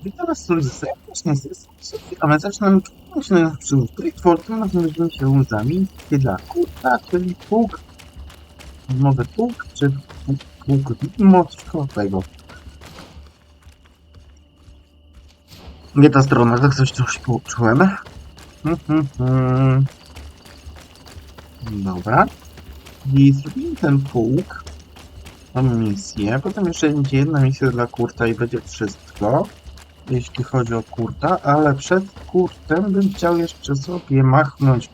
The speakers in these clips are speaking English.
Witam was serdecznie, a my zaczynamy czytać na naszym Greedfall, znajdziemy się za miejsce dla kurta, czyli pług, nowy pług, czy pług młodszego. Nie ta strona, tak coś czułem. Dobra. I zrobimy ten pług, mamy misję, potem jeszcze będzie jedna misja dla kurta i będzie wszystko, jeśli chodzi o kurta, ale przed kurtem bym chciał jeszcze sobie machnąć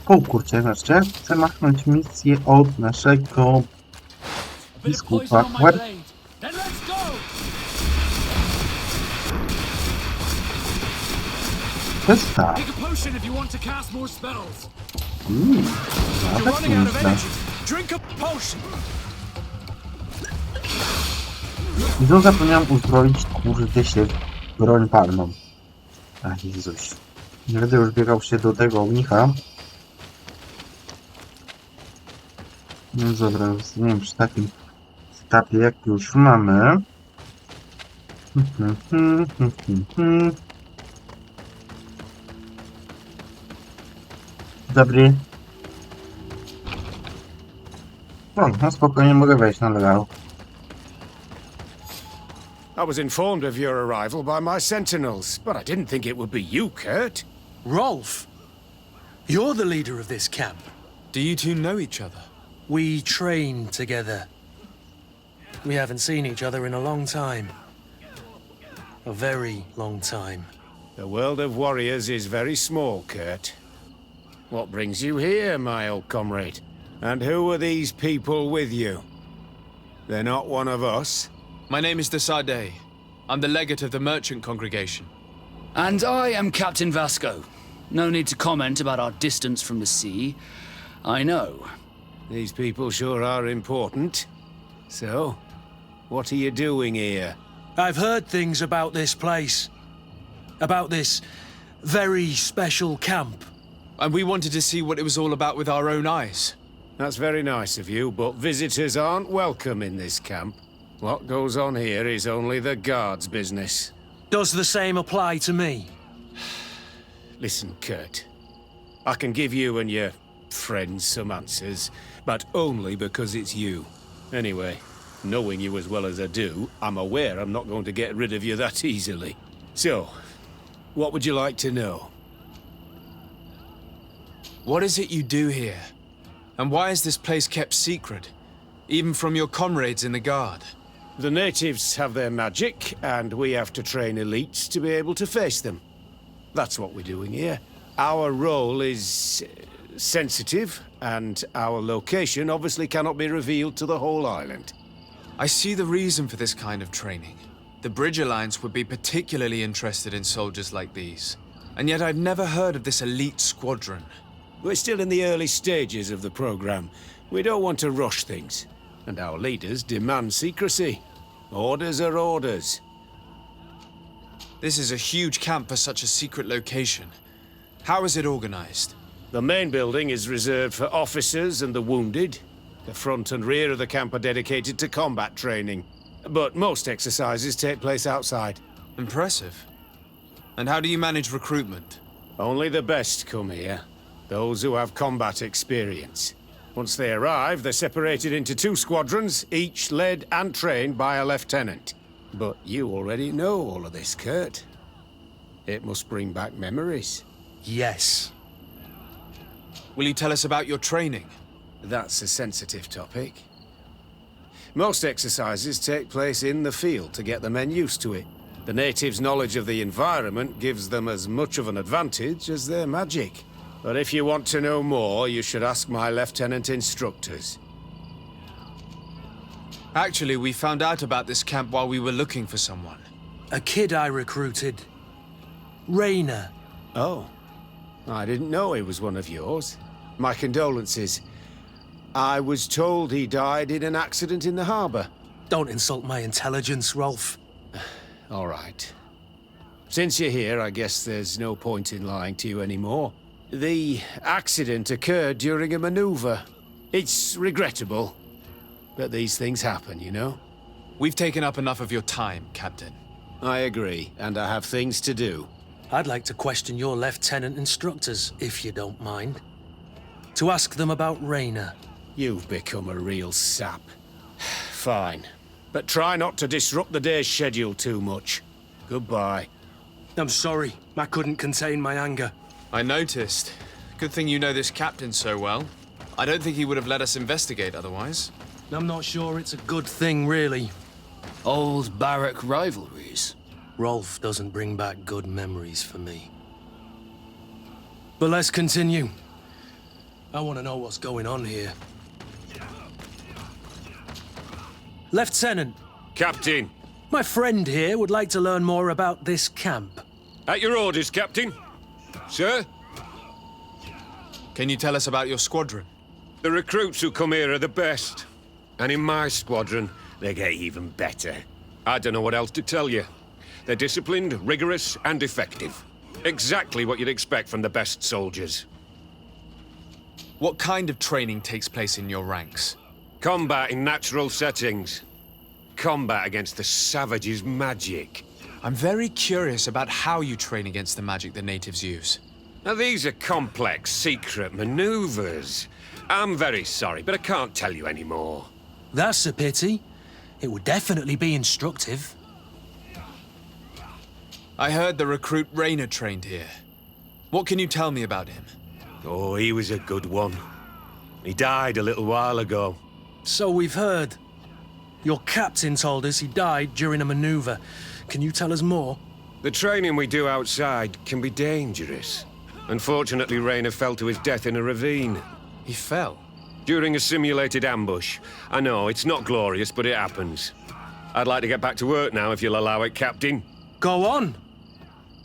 po kurcie, znaczy chcę machnąć misję od naszego biskupa. Zostaw. Nawet nieźle. I to zapomniałem uzbroić, kurde się, broń palną. Ach, Jezuś. Nie będę już biegał się do tego mnicha. No dobra, nie wiem, przy takim etapie jak już mamy. Dobry. No spokojnie mogę wejść na legal. I was informed of your arrival by my sentinels, but I didn't think it would be you, Kurt. Rolf, you're the leader of this camp. Do you two know each other? We train together. We haven't seen each other in a long time. A very long time. The world of warriors is very small, Kurt. What brings you here, my old comrade? And who are these people with you? They're not one of us? My name is Tajny. I'm the legate of the merchant congregation. And I am Captain Vasco. No need to comment about our distance from the sea. I know. These people sure are important. So, what are you doing here? I've heard things about this place. About this very special camp. And we wanted to see what it was all about with our own eyes. That's very nice of you, but visitors aren't welcome in this camp. What goes on here is only the guards' business. Does the same apply to me? Listen, Kurt. I can give you and your friends some answers, but only because it's you. Anyway, knowing you as well as I do, I'm aware I'm not going to get rid of you that easily. So, what would you like to know? What is it you do here? And why is this place kept secret? Even from your comrades in the guard? The natives have their magic, and we have to train elites to be able to face them. That's what we're doing here. Our role is sensitive, and our location obviously cannot be revealed to the whole island. I see the reason for this kind of training. The Bridge Alliance would be particularly interested in soldiers like these. And yet I've never heard of this elite squadron. We're still in the early stages of the program. We don't want to rush things. And our leaders demand secrecy. Orders are orders. This is a huge camp for such a secret location. How is it organized? The main building is reserved for officers and the wounded. The front and rear of the camp are dedicated to combat training. But most exercises take place outside. Impressive. And how do you manage recruitment? Only the best come here. Those who have combat experience. Once they arrive, they're separated into 2 squadrons, each led and trained by a lieutenant. But you already know all of this, Kurt. It must bring back memories. Yes. Will you tell us about your training? That's a sensitive topic. Most exercises take place in the field to get the men used to it. The natives' knowledge of the environment gives them as much of an advantage as their magic. But if you want to know more, you should ask my lieutenant instructors. Actually, we found out about this camp while we were looking for someone. A kid I recruited. Rainer. Oh. I didn't know he was one of yours. My condolences. I was told he died in an accident in the harbor. Don't insult my intelligence, Rolf. All right. Since you're here, I guess there's no point in lying to you anymore. The accident occurred during a maneuver. It's regrettable, but these things happen, you know? We've taken up enough of your time, Captain. I agree, and I have things to do. I'd like to question your lieutenant instructors, if you don't mind. To ask them about Raynor. You've become a real sap. Fine. But try not to disrupt the day's schedule too much. Goodbye. I'm sorry, I couldn't contain my anger. I noticed. Good thing you know this captain so well. I don't think he would have let us investigate otherwise. I'm not sure it's a good thing, really. Old barrack rivalries. Rolf doesn't bring back good memories for me. But let's continue. I want to know what's going on here. Lieutenant, Captain! my friend here would like to learn more about this camp. At your orders, Captain. Sir? Can you tell us about your squadron? The recruits who come here are the best. And in my squadron, they get even better. I don't know what else to tell you. They're disciplined, rigorous, and effective. Exactly what you'd expect from the best soldiers. What kind of training takes place in your ranks? Combat in natural settings. Combat against the savages' magic. I'm very curious about how you train against the magic the natives use. Now, these are complex, secret maneuvers. I'm very sorry, but I can't tell you anymore. That's a pity. It would definitely be instructive. I heard the recruit Raynor trained here. What can you tell me about him? Oh, he was a good one. He died a little while ago. So we've heard. Your captain told us he died during a maneuver. Can you tell us more? The training we do outside can be dangerous. Unfortunately, Raynor fell to his death in a ravine. He fell. During a simulated ambush. I know, it's not glorious, but it happens. I'd like to get back to work now, if you'll allow it, Captain. Go on.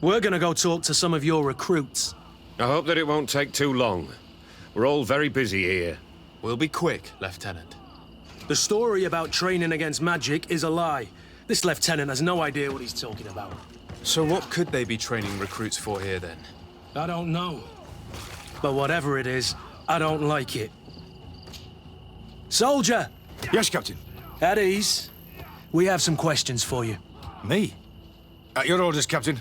We're gonna go talk to some of your recruits. I hope that it won't take too long. We're all very busy here. We'll be quick, Lieutenant. The story about training against magic is a lie. This lieutenant has no idea what he's talking about. So what could they be training recruits for here, then? I don't know. But whatever it is, I don't like it. Soldier! Yes, Captain. At ease. We have some questions for you. Me? At your orders, Captain.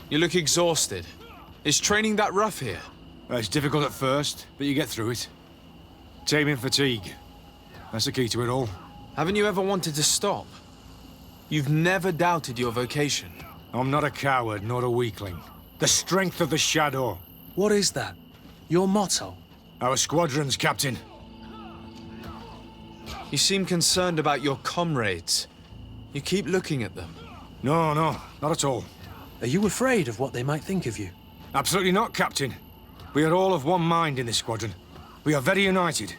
You look exhausted. Is training that rough here? It's difficult at first, but you get through it. Taming fatigue. That's the key to it all. Haven't you ever wanted to stop? You've never doubted your vocation. I'm not a coward, nor a weakling. The strength of the shadow. What is that? Your motto? Our squadrons, Captain. You seem concerned about your comrades. You keep looking at them. No, not at all. Are you afraid of what they might think of you? Absolutely not, Captain. We are all of one mind in this squadron. We are very united.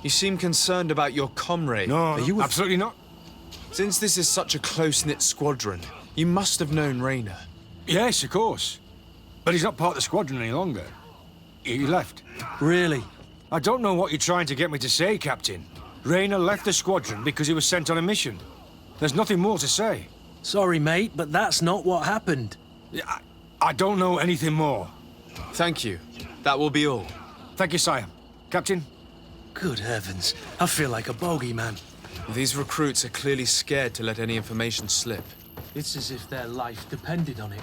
You seem concerned about your comrades. No, you absolutely not. Since this is such a close-knit squadron, you must have known Raynor. Yes, of course. But he's not part of the squadron any longer. He left. Really? I don't know what you're trying to get me to say, Captain. Raynor left the squadron because he was sent on a mission. There's nothing more to say. Sorry, mate, but that's not what happened. I don't know anything more. Thank you. That will be all. Thank you, sire. Captain? Good heavens, I feel like a bogeyman. These recruits are clearly scared to let any information slip. It's as if their life depended on it.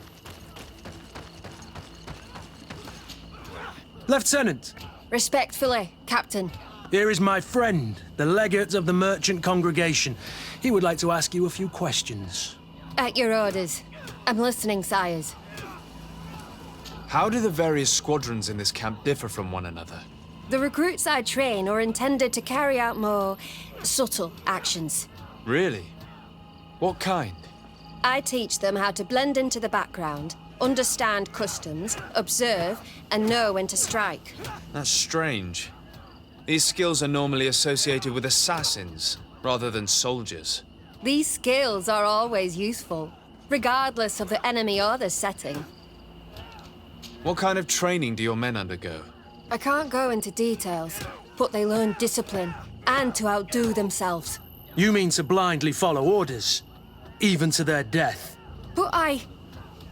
Lieutenant! Respectfully, Captain. Here is my friend, the legate of the merchant congregation. He would like to ask you a few questions. At your orders. I'm listening, sires. How do the various squadrons in this camp differ from one another? The recruits I train are intended to carry out more subtle actions. Really? What kind? I teach them how to blend into the background, understand customs, observe, and know when to strike. That's strange. These skills are normally associated with assassins, rather than soldiers. These skills are always useful, regardless of the enemy or the setting. What kind of training do your men undergo? I can't go into details, but they learn discipline and to outdo themselves. You mean to blindly follow orders, even to their death? But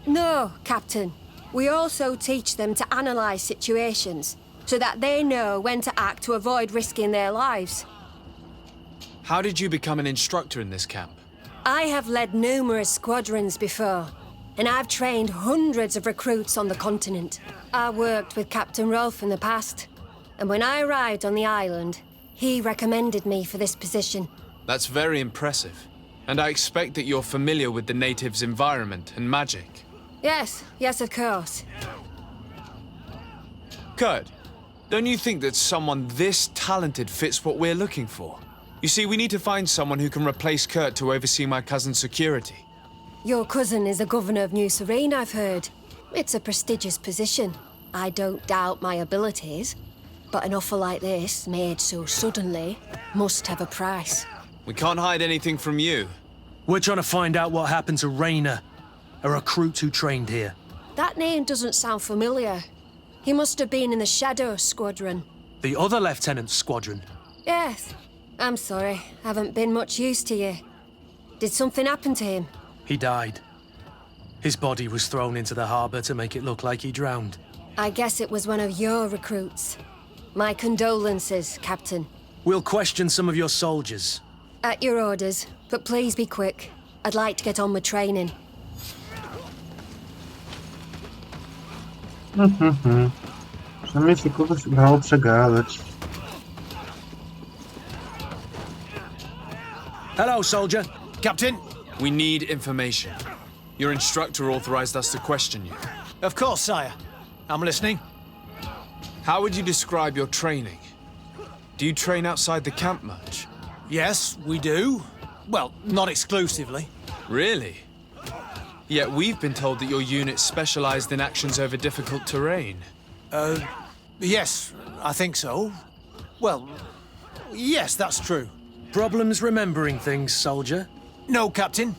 No, Captain. We also teach them to analyze situations, so that they know when to act to avoid risking their lives. How did you become an instructor in this camp? I have led numerous squadrons before, and I've trained hundreds of recruits on the continent. I worked with Captain Rolfe in the past, and when I arrived on the island, he recommended me for this position. That's very impressive. And I expect that you're familiar with the natives' environment and magic. Yes, of course. Kurt, don't you think that someone this talented fits what we're looking for? You see, we need to find someone who can replace Kurt to oversee my cousin's security. Your cousin is the governor of New Serene, I've heard. It's a prestigious position. I don't doubt my abilities, but an offer like this, made so suddenly, must have a price. We can't hide anything from you. We're trying to find out what happened to Rayner, a recruit who trained here. That name doesn't sound familiar. He must have been in the Shadow Squadron. The other lieutenant's squadron. Yes. I'm sorry, haven't been much use to you. Did something happen to him? He died. His body was thrown into the harbor to make it look like he drowned. I guess it was one of your recruits. My condolences, Captain. We'll question some of your soldiers. At your orders, but please be quick. I'd like to get on with training. Przynajmniej się kogoś udało przegadać. Hello, soldier. Captain? We need information. Your instructor authorized us to question you. Of course, sire. I'm listening. How would you describe your training? Do you train outside the camp much? Yes, we do. Well, not exclusively. Really? Yet we've been told that your unit specialized in actions over difficult terrain. Yes, I think so. Well, yes, that's true. Problems remembering things, soldier? No, Captain.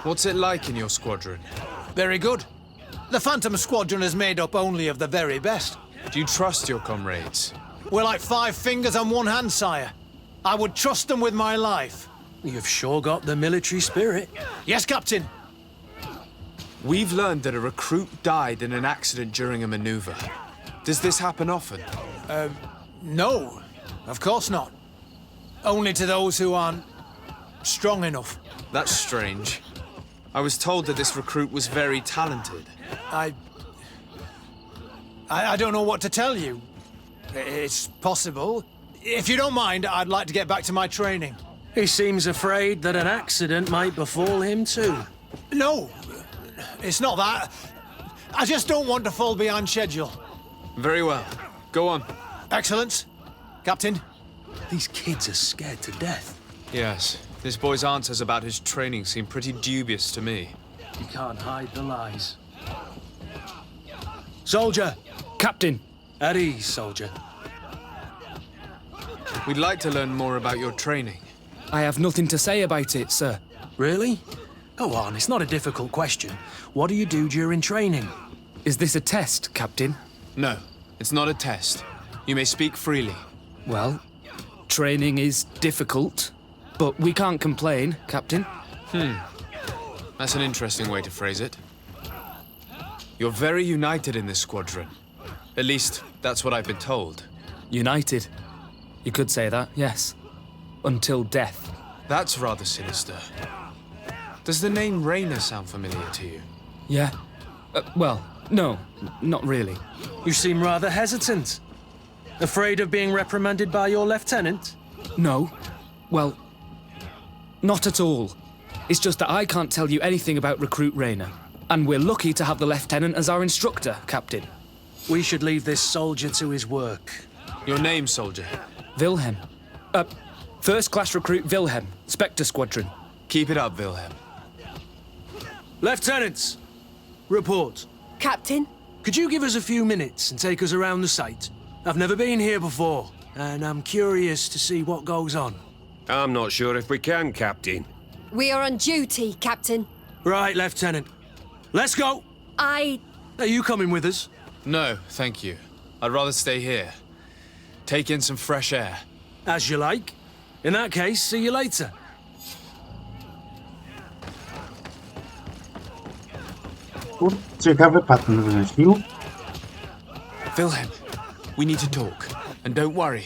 What's it like in your squadron? Very good. The Phantom Squadron is made up only of the very best. Do you trust your comrades? We're like 5 fingers on one hand, sire. I would trust them with my life. You've sure got the military spirit. Yes, Captain. We've learned that a recruit died in an accident during a maneuver. Does this happen often? No, of course not. Only to those who aren't strong enough. That's strange. I was told that this recruit was very talented. I don't know what to tell you. It's possible. If you don't mind, I'd like to get back to my training. He seems afraid that an accident might befall him too. No, it's not that. I just don't want to fall behind schedule. Very well. Go on. Excellence. Captain. These kids are scared to death. Yes. This boy's answers about his training seem pretty dubious to me. You can't hide the lies. Soldier! Captain! At ease, soldier. We'd like to learn more about your training. I have nothing to say about it, sir. Really? Go on, it's not a difficult question. What do you do during training? Is this a test, Captain? No, it's not a test. You may speak freely. Well, training is difficult, but we can't complain, Captain. That's an interesting way to phrase it. You're very united in this squadron. At least, that's what I've been told. United. You could say that, yes. Until death. That's rather sinister. Does the name Rayner sound familiar to you? Yeah. Well, no, not really. You seem rather hesitant. Afraid of being reprimanded by your lieutenant? No. Well, not at all. It's just that I can't tell you anything about Recruit Rayner. And we're lucky to have the lieutenant as our instructor, Captain. We should leave this soldier to his work. Your name, soldier? Wilhelm. First-class recruit Wilhelm, Spectre Squadron. Keep it up, Wilhelm. Lieutenants! Report. Captain? Could you give us a few minutes and take us around the site? I've never been here before, and I'm curious to see what goes on. I'm not sure if we can, Captain. We are on duty, Captain. Right, Lieutenant. Let's go! Are you coming with us? No, thank you. I'd rather stay here. Take in some fresh air. As you like. In that case, see you later. Ciekawy patent wymyślił. Wilhelm, we need to talk. And don't worry.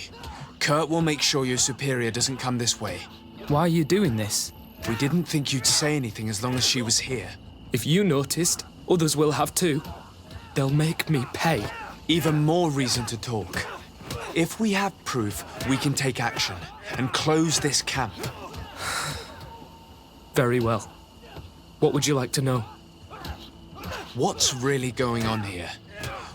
Kurt will make sure your superior doesn't come this way. Why are you doing this? We didn't think you'd say anything as long as she was here. If you noticed, others will have too. They'll make me pay. Even more reason to talk. If we have proof, we can take action and close this camp. Very well. What would you like to know? What's really going on here?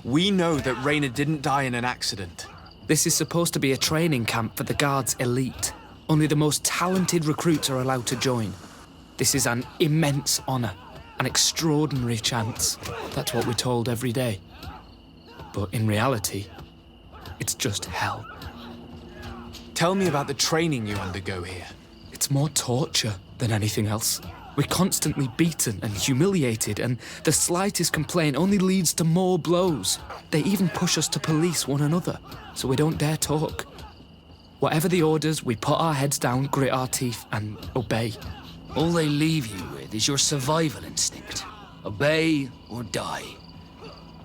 We know that Raina didn't die in an accident. This is supposed to be a training camp for the Guard's elite. Only the most talented recruits are allowed to join. This is an immense honor, an extraordinary chance. That's what we're told every day. But in reality, it's just hell. Tell me about the training you undergo here. It's more torture than anything else. We're constantly beaten and humiliated, and the slightest complaint only leads to more blows. They even push us to police one another, so we don't dare talk. Whatever the orders, we put our heads down, grit our teeth, and obey. All they leave you with is your survival instinct. Obey or die.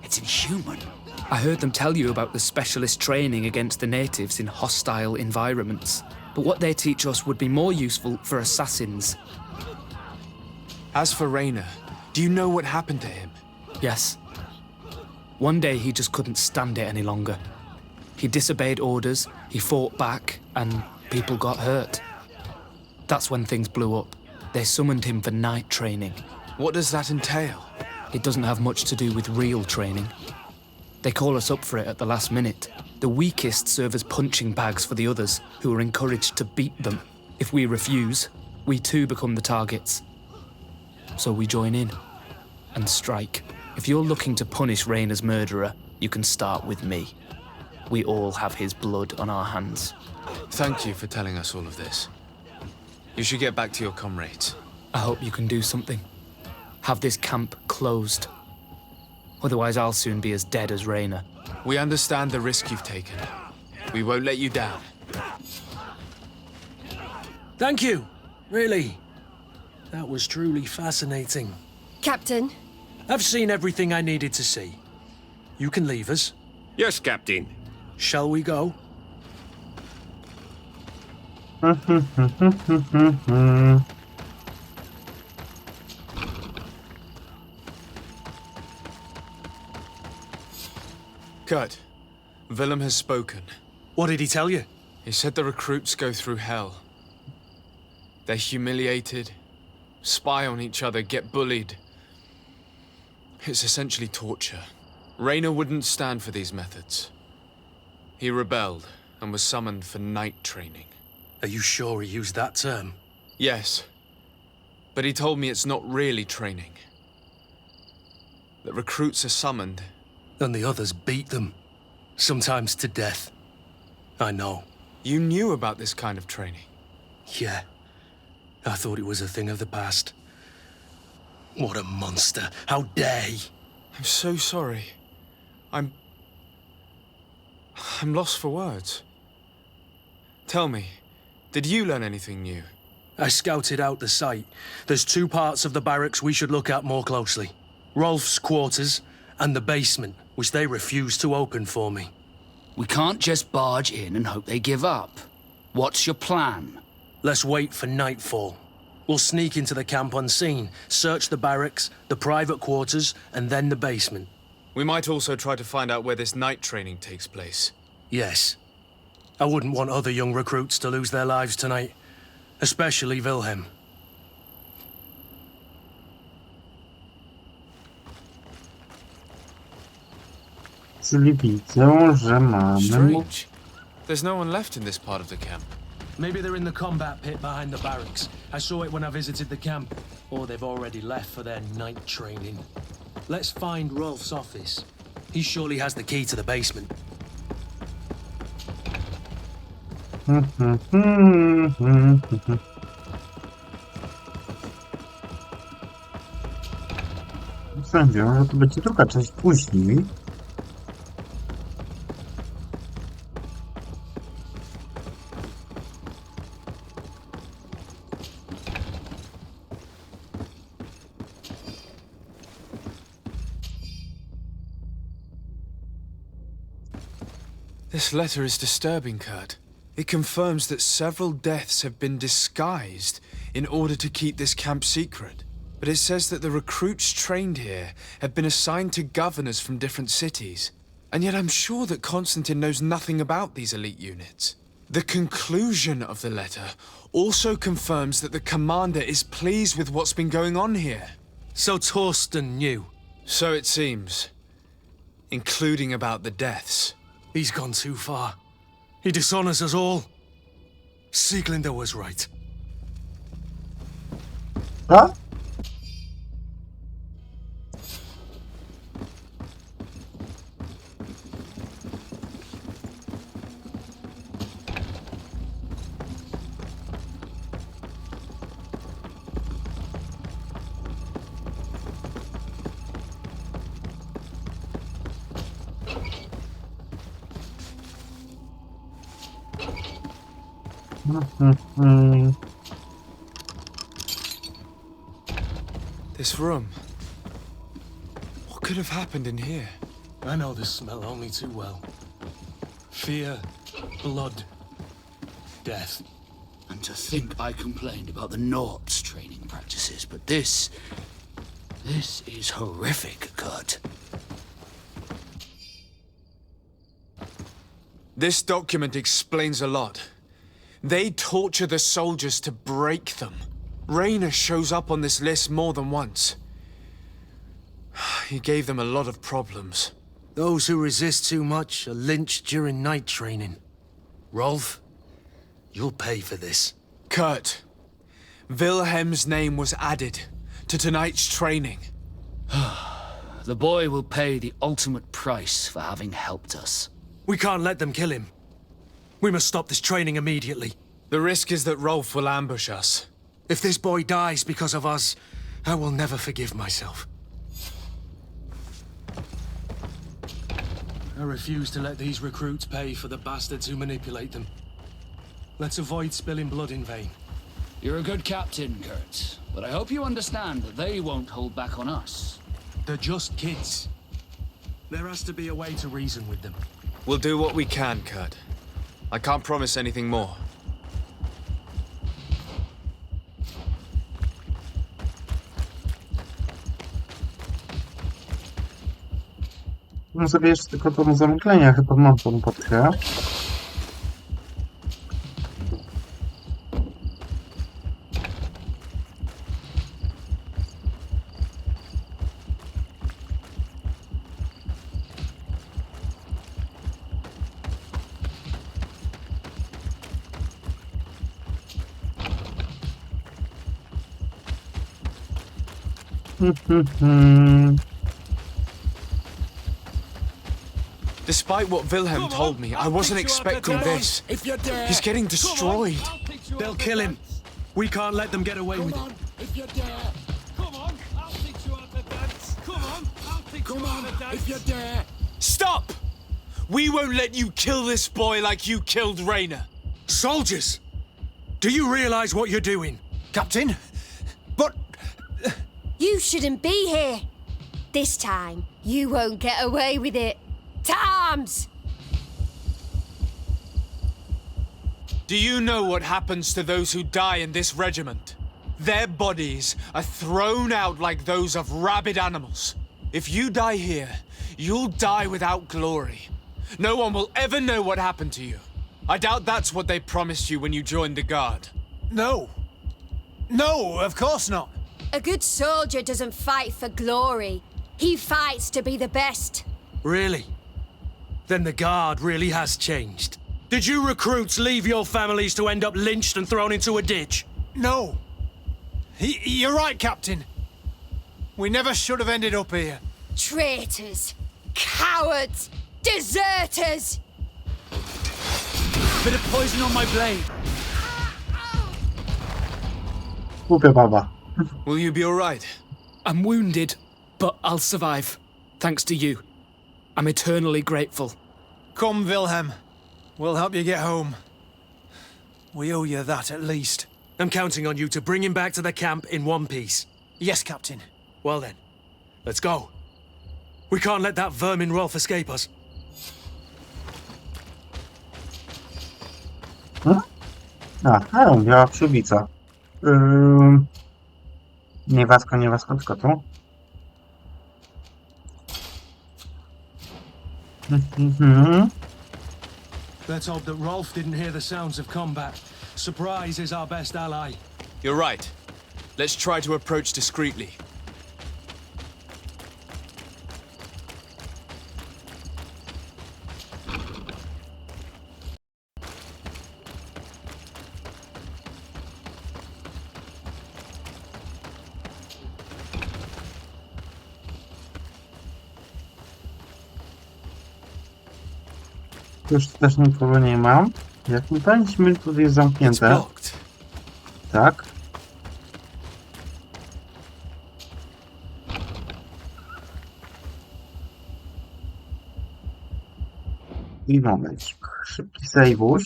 It's inhuman. I heard them tell you about the specialist training against the natives in hostile environments. But what they teach us would be more useful for assassins. As for Raina, do you know what happened to him? Yes. One day he just couldn't stand it any longer. He disobeyed orders, he fought back, and people got hurt. That's when things blew up. They summoned him for night training. What does that entail? It doesn't have much to do with real training. They call us up for it at the last minute. The weakest serve as punching bags for the others, who are encouraged to beat them. If we refuse, we too become the targets. So we join in and strike. If you're looking to punish Raina's murderer, you can start with me. We all have his blood on our hands. Thank you for telling us all of this. You should get back to your comrades. I hope you can do something. Have this camp closed. Otherwise I'll soon be as dead as Raina. We understand the risk you've taken. We won't let you down. Thank you. Really. That was truly fascinating. Captain, I've seen everything I needed to see. You can leave us. Yes, Captain. Shall we go? Kurt, Willem has spoken. What did he tell you? He said the recruits go through hell. They're humiliated, spy on each other, get bullied. It's essentially torture. Raina wouldn't stand for these methods. He rebelled and was summoned for night training. Are you sure he used that term? Yes, but he told me it's not really training. That recruits are summoned. And the others beat them. Sometimes to death. I know. You knew about this kind of training? Yeah. I thought it was a thing of the past. What a monster. How dare he? I'm so sorry. I'm lost for words. Tell me, did you learn anything new? I scouted out the site. There's two parts of the barracks we should look at more closely. Rolf's quarters and the basement, which they refused to open for me. We can't just barge in and hope they give up. What's your plan? Let's wait for nightfall. We'll sneak into the camp unseen, search the barracks, the private quarters, and then the basement. We might also try to find out where this night training takes place. Yes. I wouldn't want other young recruits to lose their lives tonight. Especially Wilhelm. Czyli widzę, że mamy... Strange. There's no one left in this part of the camp. Maybe they're in the combat pit behind the barracks. I saw it when I visited the camp. Or they've already left for their night training. Let's find Rolf's office. He surely has the key to the basement. Sądzę, że to będzie druga część później. This letter is disturbing, Kurt. It confirms that several deaths have been disguised in order to keep this camp secret. But it says that the recruits trained here have been assigned to governors from different cities. And yet I'm sure that Constantine knows nothing about these elite units. The conclusion of the letter also confirms that the commander is pleased with what's been going on here. So Torsten knew. So it seems. Including about the deaths. He's gone too far. He dishonors us all. Sieglinder was right. A? This room. What could have happened in here? I know this smell only too well. Fear, blood, death. And to think I complained about the Nords' training practices, but this is horrific, Kurt. This document explains a lot. They torture the soldiers to break them. Raynor shows up on this list more than once. He gave them a lot of problems. Those who resist too much are lynched during night training. Rolf, you'll pay for this. Kurt, Wilhelm's name was added to tonight's training. The boy will pay the ultimate price for having helped us. We can't let them kill him. We must stop this training immediately. The risk is that Rolf will ambush us. If this boy dies because of us, I will never forgive myself. I refuse to let these recruits pay for the bastards who manipulate them. Let's avoid spilling blood in vain. You're a good captain, Kurt, but I hope you understand that they won't hold back on us. They're just kids. There has to be a way to reason with them. We'll do what we can, Kurt. I can't promise anything more. No sobie jeszcze tylko to zamyklenie, chyba mam tą potkę. Despite what Wilhelm told me, I wasn't expecting this. He's getting destroyed. They'll kill him. We can't let them get away with it. If you dare. Come on, I'll teach you how to dance. Come on, I'll teach you how to dance. If you dare. Stop! We won't let you kill this boy like you killed Raynor. Soldiers! Do you realize what you're doing? Captain? But... You shouldn't be here. This time, you won't get away with it. To arms! Do you know what happens to those who die in this regiment? Their bodies are thrown out like those of rabid animals. If you die here, you'll die without glory. No one will ever know what happened to you. I doubt that's what they promised you when you joined the Guard. No. No, of course not. A good soldier doesn't fight for glory. He fights to be the best. Really? Then the Guard really has changed. Did you recruits leave your families to end up lynched and thrown into a ditch? No. You're right, Captain. We never should have ended up here. Traitors! Cowards! Deserters! Bit of poison on my blade. Głupia baba. Will you be all right? I'm wounded, but I'll survive. Thanks to you. I'm eternally grateful. Come, Wilhelm. We'll help you get home. We owe you that at least. I'm counting on you to bring him back to the camp in one piece. Yes, Captain. Well then, let's go. We can't let that vermin Rolf escape us. Aha, biała przyłbica. Nie wasko, tylko tu. Let's hope that Rolf didn't hear the sounds of combat. Surprise is our best ally. You're right. Let's try to approach discreetly. Już też nikogo nie mam. Jak mi pamięć tutaj jest It's zamknięte. blocked. Tak. I momencik. Szybki save'uś.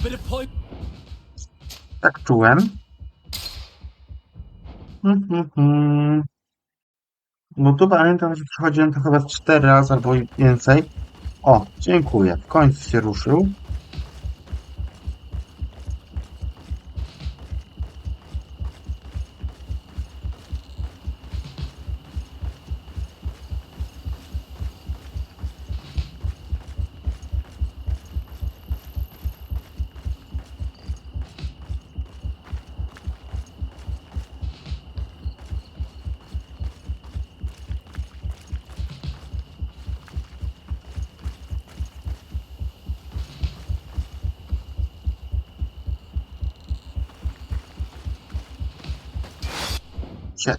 Bit of point. Tak czułem. Bo tu pamiętam, że przechodziłem to chyba 4 razy albo i więcej. O, dziękuję. W końcu się ruszył. Shit.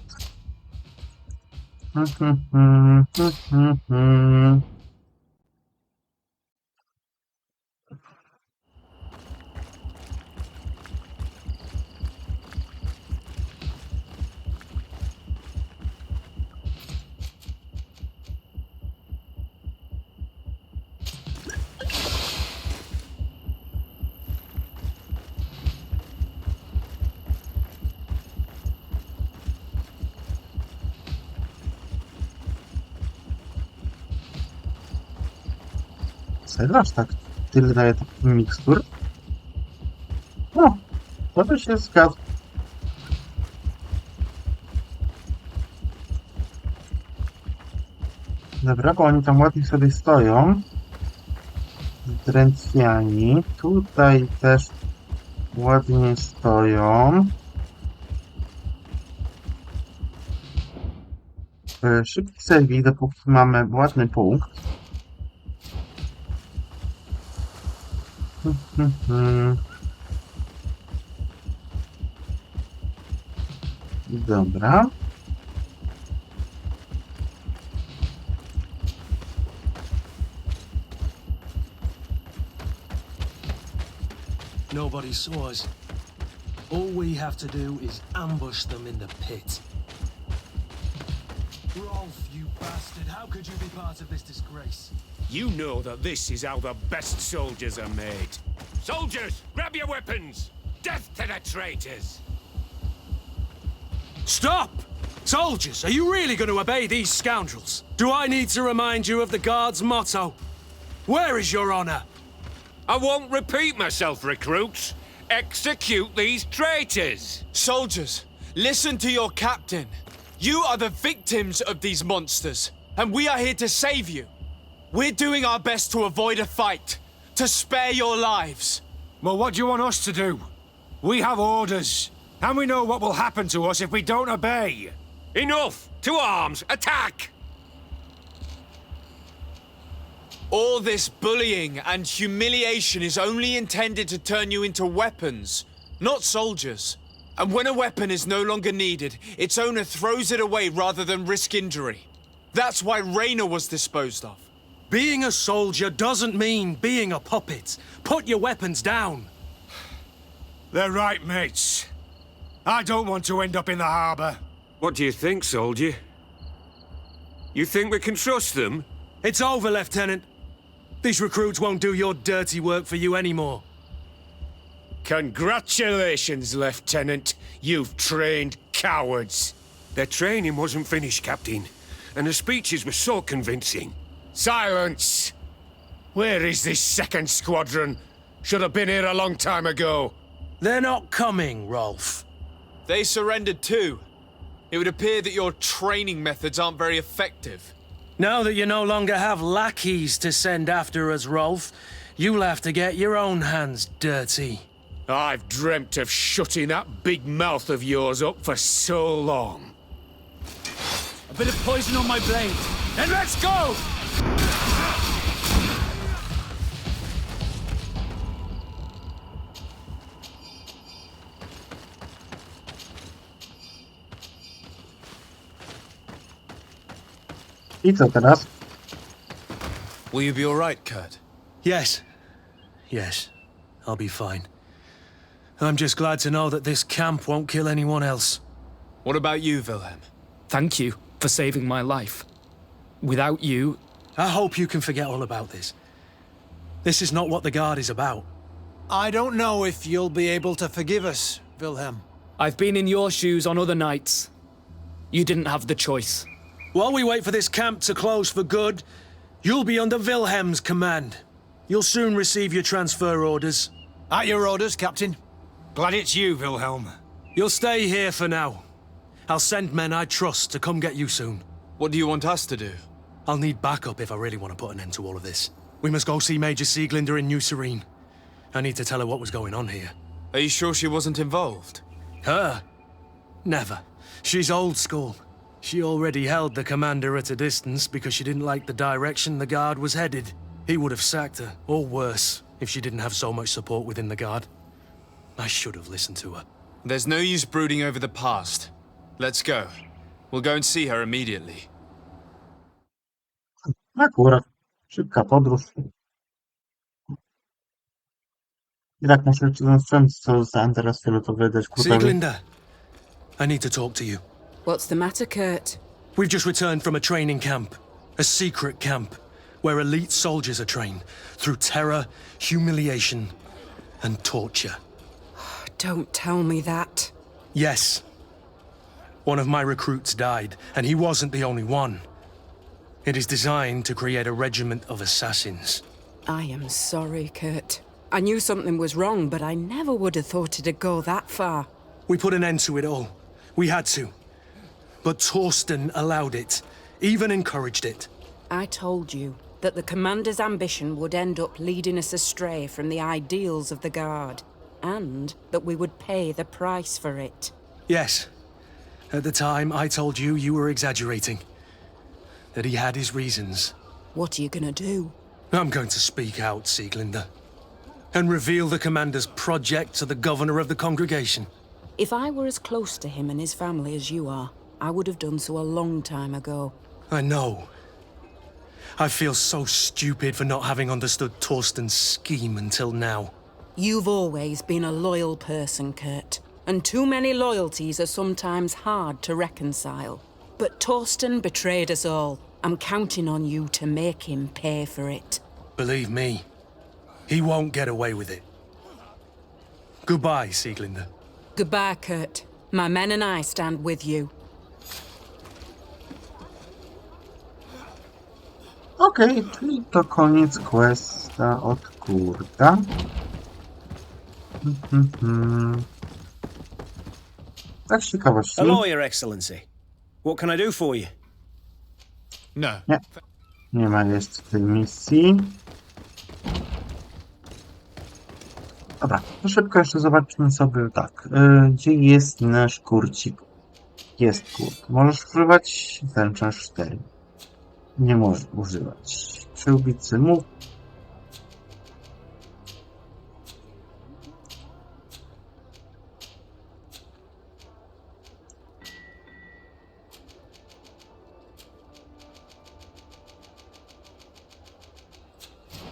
Serio, aż tak tyle daje takich mikstur? No, to by się zgadza. Dobra, bo oni tam ładnie sobie stoją. Zdrętwiani. Tutaj też ładnie stoją. Szybki serwis, dopóki mamy ładny punkt. Dobra. Nobody saw us. All we have to do is ambush them in the pit. Rolf, you bastard, how could you be part of this disgrace? You know that this is how the best soldiers are made. Soldiers, grab your weapons! Death to the traitors! Stop! Soldiers, are you really going to obey these scoundrels? Do I need to remind you of the Guard's motto? Where is your honor? I won't repeat myself, recruits. Execute these traitors! Soldiers, listen to your captain. You are the victims of these monsters, and we are here to save you. We're doing our best to avoid a fight, to spare your lives. Well, what do you want us to do? We have orders, and we know what will happen to us if we don't obey. Enough! To arms! Attack! All this bullying and humiliation is only intended to turn you into weapons, not soldiers. And when a weapon is no longer needed, its owner throws it away rather than risk injury. That's why Raina was disposed of. Being a soldier doesn't mean being a puppet. Put your weapons down. They're right, mates. I don't want to end up in the harbor. What do you think, soldier? You think we can trust them? It's over, Lieutenant. These recruits won't do your dirty work for you anymore. Congratulations, Lieutenant. You've trained cowards. Their training wasn't finished, Captain, and the speeches were so convincing. Silence! Where is this second squadron? Should have been here a long time ago. They're not coming, Rolf. They surrendered too. It would appear that your training methods aren't very effective. Now that you no longer have lackeys to send after us, Rolf, you'll have to get your own hands dirty. I've dreamt of shutting that big mouth of yours up for so long. A bit of poison on my blade. Then let's go! I co teraz? Will you be all right, Kurt? Yes. Yes. I'll be fine. I'm just glad to know that this camp won't kill anyone else. What about you, Wilhelm? Thank you for saving my life. Without you... I hope you can forget all about this. This is not what the Guard is about. I don't know if you'll be able to forgive us, Wilhelm. I've been in your shoes on other nights. You didn't have the choice. While we wait for this camp to close for good, you'll be under Wilhelm's command. You'll soon receive your transfer orders. At your orders, Captain. Glad it's you, Wilhelm. You'll stay here for now. I'll send men I trust to come get you soon. What do you want us to do? I'll need backup if I really want to put an end to all of this. We must go see Major Sieglinder in New Serene. I need to tell her what was going on here. Are you sure she wasn't involved? Her? Never. She's old school. She already held the commander at a distance because she didn't like the direction the Guard was headed. He would have sacked her, or worse, if she didn't have so much support within the Guard. I should have listened to her. There's no use brooding over the past. Let's go. We'll go and see her immediately. Akurat. Szybka podróż. I tak muszę ten sprzęt, co dostałem teraz fioletowy, wydać kurtowi. Sieglinder, I need to talk to you. What's the matter, Kurt? We've just returned from a training camp. A secret camp, where elite soldiers are trained through terror, humiliation, and torture. Don't tell me that. Yes. One of my recruits died, and he wasn't the only one. It is designed to create a regiment of assassins. I am sorry, Kurt. I knew something was wrong, but I never would have thought it'd go that far. We put an end to it all. We had to. But Torsten allowed it, even encouraged it. I told you that the commander's ambition would end up leading us astray from the ideals of the Guard, and that we would pay the price for it. Yes. At the time, I told you you were exaggerating. That he had his reasons. What are you gonna do? I'm going to speak out, Sieglinder. And reveal the commander's project to the governor of the congregation. If I were as close to him and his family as you are, I would have done so a long time ago. I know. I feel so stupid for not having understood Torsten's scheme until now. You've always been a loyal person, Kurt. And too many loyalties are sometimes hard to reconcile. But Torsten betrayed us all. I'm counting on you to make him pay for it. Believe me, he won't get away with it. Goodbye, Sieglinder. Goodbye, Kurt. My men and I stand with you. Okej, czyli to koniec questa od Kurta. Tak z ciekawości. Hello, Your Excellency. What can I do for you? No. Nie ma jeszcze tej misji. Dobra, to szybko jeszcze zobaczmy sobie tak. Gdzie jest nasz kurcik? Jest kurt. Możesz używać zręczę 4. Nie możesz używać. Przyłbicy mów.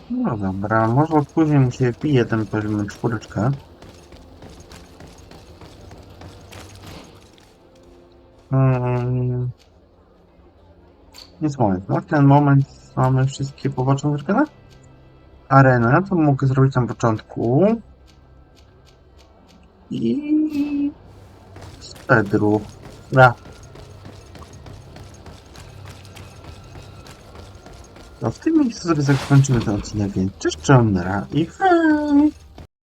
No dobra, może później mu się wbije ten poziom 4. Jest moment, no w ten moment Mamy wszystkie poboczne zrobione. Arenę to mogę zrobić na początku. I... Spedru. Dobra. No w tym miejscu sobie zakończymy ten odcinek, więc cześć, i hej!